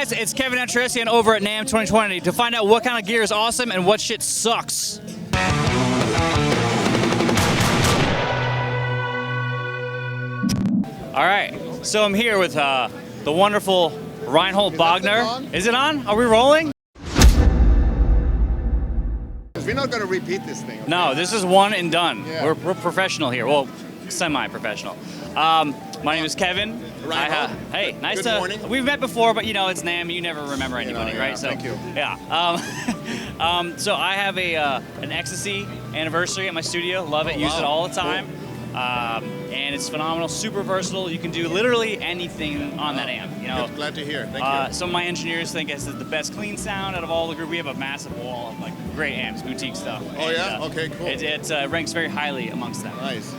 guys, it's Kevin Antressian over at NAMM 2020 to find out what kind of gear is awesome and what shit sucks. All right, so I'm here with the wonderful Reinhold Bogner. Is it on? Are we rolling? We're not going to repeat this thing. Okay? No, this is one and done. Yeah. We're professional here. Well, semi-professional. My name is Kevin. Hey, nice Good to. morning. We've met before, but you know it's NAMM. You never remember anybody, right? So, thank you. Yeah. So I have an Ecstasy anniversary at my studio. Love it. Use it all the time. Cool. And it's phenomenal. Super versatile. You can do literally anything on that amp. You know. Glad to hear. Thank you. Some of my engineers think it's the best clean sound out of all the group. We have a massive wall of like great amps, boutique stuff. Oh, and, yeah? Okay, cool. It ranks very highly amongst them. Nice.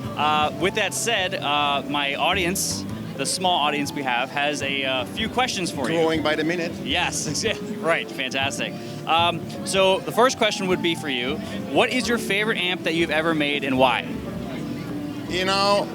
With that said, my audience, the small audience we have, has a few questions for you. Growing by the minute. Yes, right, fantastic. So the first question would be for you, what is your favorite amp that you've ever made and why? You know,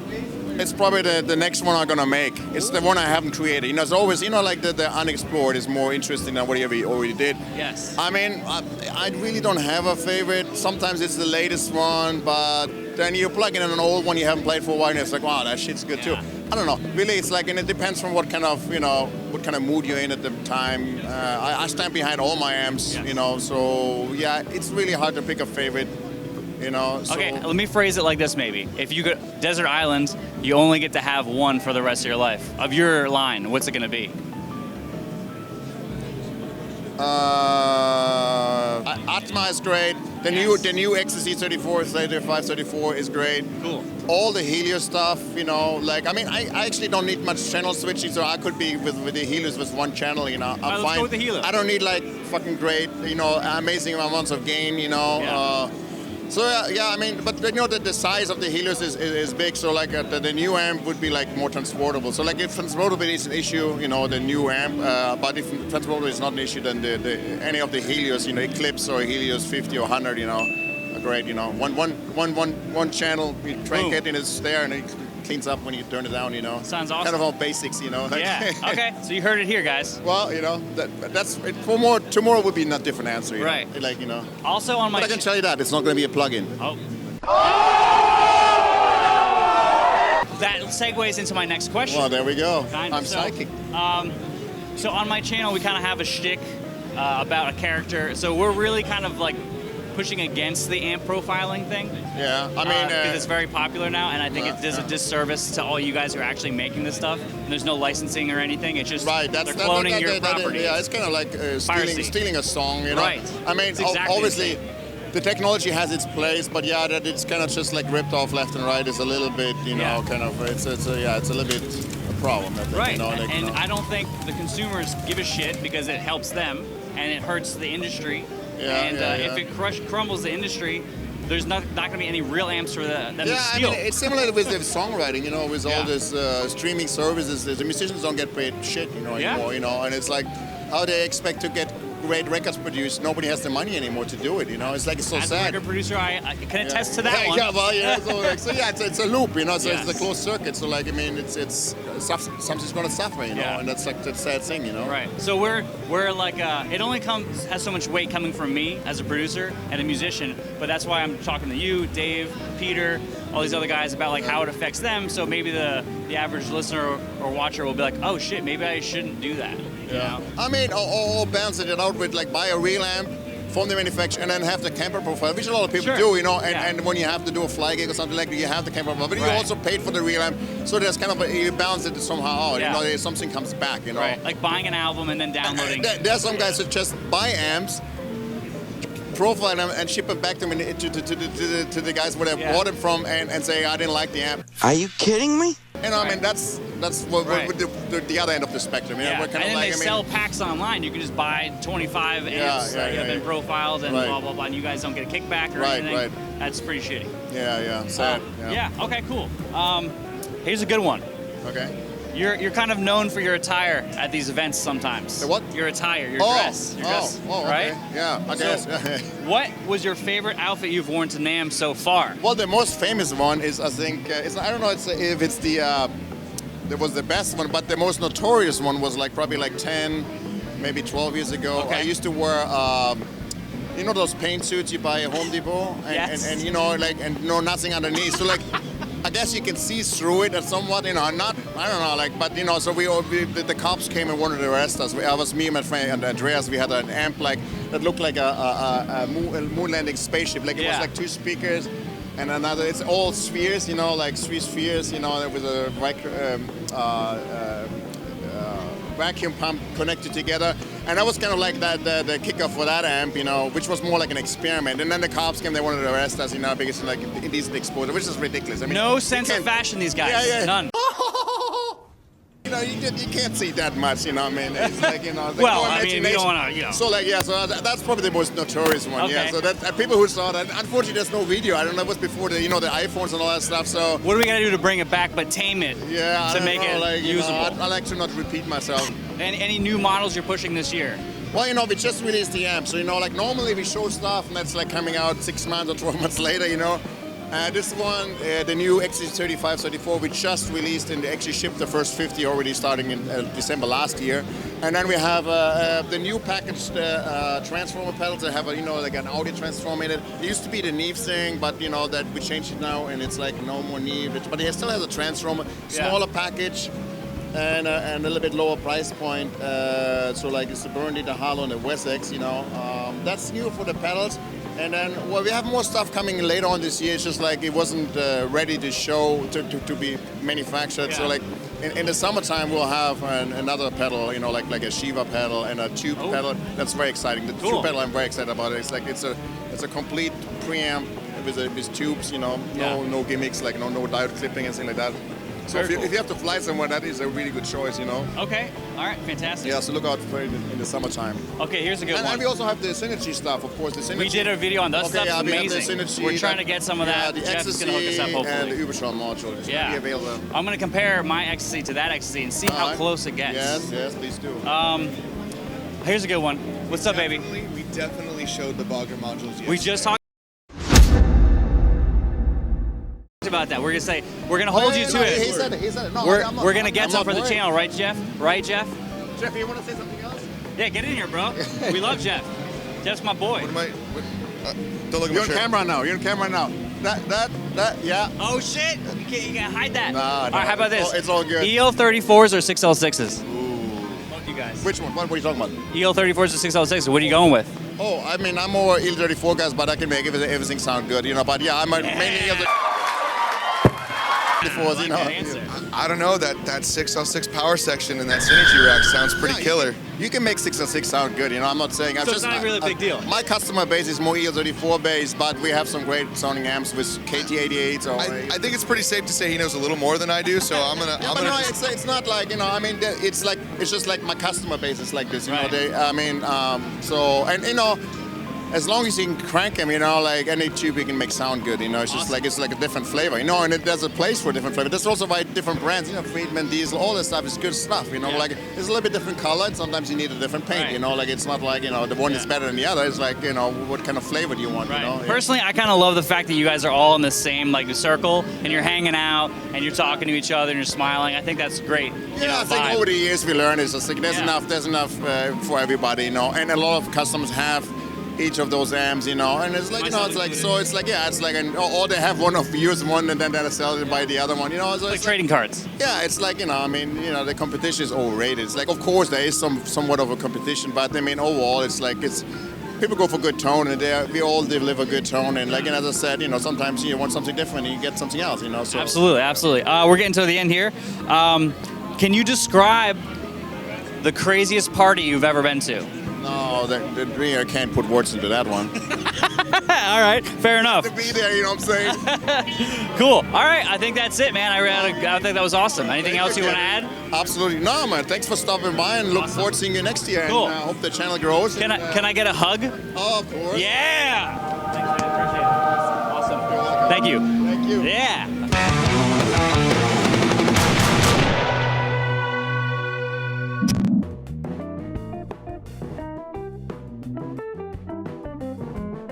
it's probably the next one I'm going to make. It's the one I haven't created. You know, it's always, you know, like the unexplored is more interesting than whatever you already did. Yes. I mean, I really don't have a favorite. Sometimes it's the latest one, but then you plug in an old one you haven't played for a while and it's like, wow, that shit's good too. I don't know. Really, it's like, and it depends from what kind of, you know, what kind of mood you're in at the time. I stand behind all my amps, you know, so yeah, it's really hard to pick a favorite. You know, so. Okay, let me phrase it like this maybe. If you go Desert Island, you only get to have one for the rest of your life. Of your line, what's it going to be? Atma is great. The new Ecstasy 34, 35, 34 is great. Cool. All the Helios stuff, you know, like, I mean, I actually don't need much channel switching, so I could be with the Helios with one channel, you know. I'm let's fine. go with the Helios. I don't need like fucking great, you know, amazing amounts of gain, you know. Yeah. So yeah, I mean, but you know that the size of the Helios is big, so like the new amp would be like more transportable. So like if transportability is an issue, you know, the new amp, but if transportability is not an issue, then any of the Helios, you know, Eclipse or Helios 50 or 100, you know, are great, you know. One channel, you crank it and it's there and it cleans up when you turn it down, you know. Sounds awesome. Kind of all basics, you know. Yeah, okay, so you heard it here, guys. Well, you know, that's it. Tomorrow would be a different answer, you right? Know? Like, you know. Also on my. But I can tell you that it's not going to be a plug-in. Oh. That segues into my next question. Well, there we go. I'm so, psychic. So on my channel, we kind of have a shtick about a character. So we're really kind of like pushing against the amp profiling thing. Yeah, I mean, because it's very popular now, and I think it does a disservice to all you guys who are actually making this stuff. And there's no licensing or anything. It's just they're cloning your property. Yeah, it's kind of like stealing a song, you know. Right. I mean, exactly obviously, the technology has its place, but yeah, that it's kind of just like ripped off left and right is a little bit, you know, kind of. It's a little bit a problem. I think, right. You know, like, and you know. I don't think the consumers give a shit because it helps them and it hurts the industry. If it crumbles the industry, there's not going to be any real amps for them to steal. I mean, it's similar with the songwriting, you know, with all this streaming services. The musicians don't get paid shit, you know, anymore, you know, and it's like how they expect to get great records produced. Nobody has the money anymore to do it, you know. It's like it's so As sad. a record producer, I can attest to that one. Yeah, well, yeah. So yeah, it's a loop, you know. So it's a closed circuit. So like, I mean, it's something's going to suffer, you know, and that's like the sad thing, you know. Right. So we're like it only has so much weight coming from me as a producer and a musician, but that's why I'm talking to you, Dave, Peter, all these other guys about like how it affects them. So maybe the average listener or watcher will be like, oh shit, maybe I shouldn't do that. You know? I mean, all bands that it out with like buy a real amp from the manufacturer and then have the camper profile, which a lot of people do, you know, and when you have to do a fly gig or something like that, you have the camper profile, but you also paid for the real amp, so there's kind of you balance it somehow out, you know, something comes back, you know. Right, like buying an album and then downloading. There's some guys that just buy amps, profile them and ship them back to the guys where they bought it from and say, I didn't like the amp. Are you kidding me? You know, I mean, that's what the other end of the spectrum. You know? And then they sell packs online. You can just buy 25 amps that have been profiled and blah, blah, blah, and you guys don't get a kickback or anything. Right. That's pretty shitty. Yeah. So, okay, cool. Here's a good one. Okay. You're kind of known for your attire at these events sometimes. The what? Your attire, your dress. Right? Okay. Yeah, I guess. What was your favorite outfit you've worn to NAMM so far? Well, the most famous one is, I think, I don't know if it's that was the best one, but the most notorious one was like probably like 10 maybe 12 years ago. Okay. I used to wear, you know, those paint suits you buy at Home Depot, and you know, like, and no nothing underneath. So like, I guess you can see through it somewhat. You know, I don't know, like, but you know, so the cops came and wanted to arrest us. I was me and my friend Andreas. We had an amp like that looked like a moon landing spaceship. Like it was like 2 speakers. And another, it's all spheres, you know, like 3 spheres, you know, with a vacuum pump connected together. And that was kind of like the kickoff for that amp, you know, which was more like an experiment. And then the cops came, they wanted to arrest us, you know, because like indecent exposure, which is ridiculous. I mean, no sense of fashion, these guys. Yeah. None. You know, you can't see that much, you know what I mean? It's like, you know, well, I mean, we don't want to, you know. So, like, yeah, so that's probably the most notorious one, Okay. yeah. So that people who saw that, unfortunately, there's no video. I don't know, it was before the, you know, the iPhones and all that stuff, so. What do we got to do to bring it back, but tame it? Yeah, to make it like, usable. You know, I like to not repeat myself. Any new models you're pushing this year? Well, you know, we just released the amp, so, you know, like, normally we show stuff, and that's, like, coming out 6 months or 12 months later, you know. This one, the new XC35, 34, we just released and actually shipped the first 50 already starting in December last year. And then we have the new packaged transformer pedals that have, you know, like an audio transformer in it. It used to be the Neve thing, but, you know, that we changed it now and it's like no more Neve. But it still has a transformer, smaller package and a little bit lower price point. So like it's the Burnley, the Harlow, and the Wessex, you know. That's new for the pedals. And then, well, we have more stuff coming later on this year. It's just like it wasn't ready to show, to be manufactured. Yeah. So like in the summertime, we'll have another pedal, you know, like a Shiva pedal and a tube pedal. That's very exciting. The tube pedal, I'm very excited about it. It's like it's a complete preamp with tubes, you know, no gimmicks, like no diode clipping and things like that. So if you have to fly somewhere, that is a really good choice, you know. Okay, all right, fantastic. Yeah, so look out for it in the summertime. Okay, here's a good one. And we also have the Synergy stuff, of course. The Synergy. We did a video on those stuff. Yeah, amazing. We're trying to get some of that. The Jeff's Ecstasy going to hook us up, hopefully. and the Uberschall module is going to be available. I'm going to compare my Ecstasy to that Ecstasy and see how close it gets. Yes, please do. Here's a good one. What's up, baby? We definitely showed the Bogner modules yesterday. We just talked about that. We're gonna say we're gonna hold you to it. He said it. No, we're gonna get some for the channel, right, Jeff? Right, Jeff? Jeff, you want to say something else? Yeah, get in here, bro. We love Jeff. Jeff's my boy. Don't look at You're on camera now. That, yeah. Oh shit! You can't hide that. No, all right, how about this? It's all good. EL34s or 6L6s? Ooh. Both you guys. Which one? What are you talking about? EL34s or 6L6s? What are you going with? Oh, I mean, I'm more EL34 guys, but I can make everything sound good, you know. But yeah, I'm mainly EL34s, you know. I don't know, that 6L6 power section and that Synergy rack sounds pretty killer. You can make 6L6 sound good, you know. I'm not saying. So it's not really a big deal. My customer base is more EL34 based, but we have some great sounding amps with KT88s. I think it's pretty safe to say he knows a little more than I do, so I'm gonna. It's not like, you know. I mean, it's just like my customer base is like this, you know. So you know. As long as you can crank them, you know, like any tube you can make sound good, you know. It's just like it's like a different flavor, you know, and there's a place for a different flavor. That's also why different brands, you know, Friedman, Diesel, all this stuff is good stuff, you know. Like it's a little bit different color, and sometimes you need a different paint, you know. Like it's not like, you know, the one is better than the other. It's like, you know, what kind of flavor do you want, you know? Personally, I kind of love the fact that you guys are all in the same like circle, and you're hanging out, and you're talking to each other, and you're smiling. I think that's great. Yeah, I think over the years we learned it's just like there's enough for everybody, you know, and a lot of customers have each of those amps, you know, and it's like, you know, it's like, so it's like, it's like, or they have one of use one and then they sell it by the other one, you know. So like trading cards. Yeah, it's like, you know, I mean, you know, the competition is overrated. It's like, of course, there is somewhat of a competition, but I mean, overall, it's like, people go for good tone, and we all deliver good tone, and like, and as I said, you know, sometimes you want something different and you get something else, you know. So. Absolutely. We're getting to the end here. Can you describe the craziest party you've ever been to? No, I can't put words into that one. All right, fair enough. To be there, you know what I'm saying? Cool. All right, I think that's it, man. I think that was awesome. Anything else you want to add? Absolutely. No, man. Thanks for stopping by, and look forward to seeing you next year. Cool. And I hope the channel grows. Can I get a hug? Oh, of course. Yeah. Thanks, man. Appreciate it. Awesome. You're welcome. Thank you. Thank you. Yeah.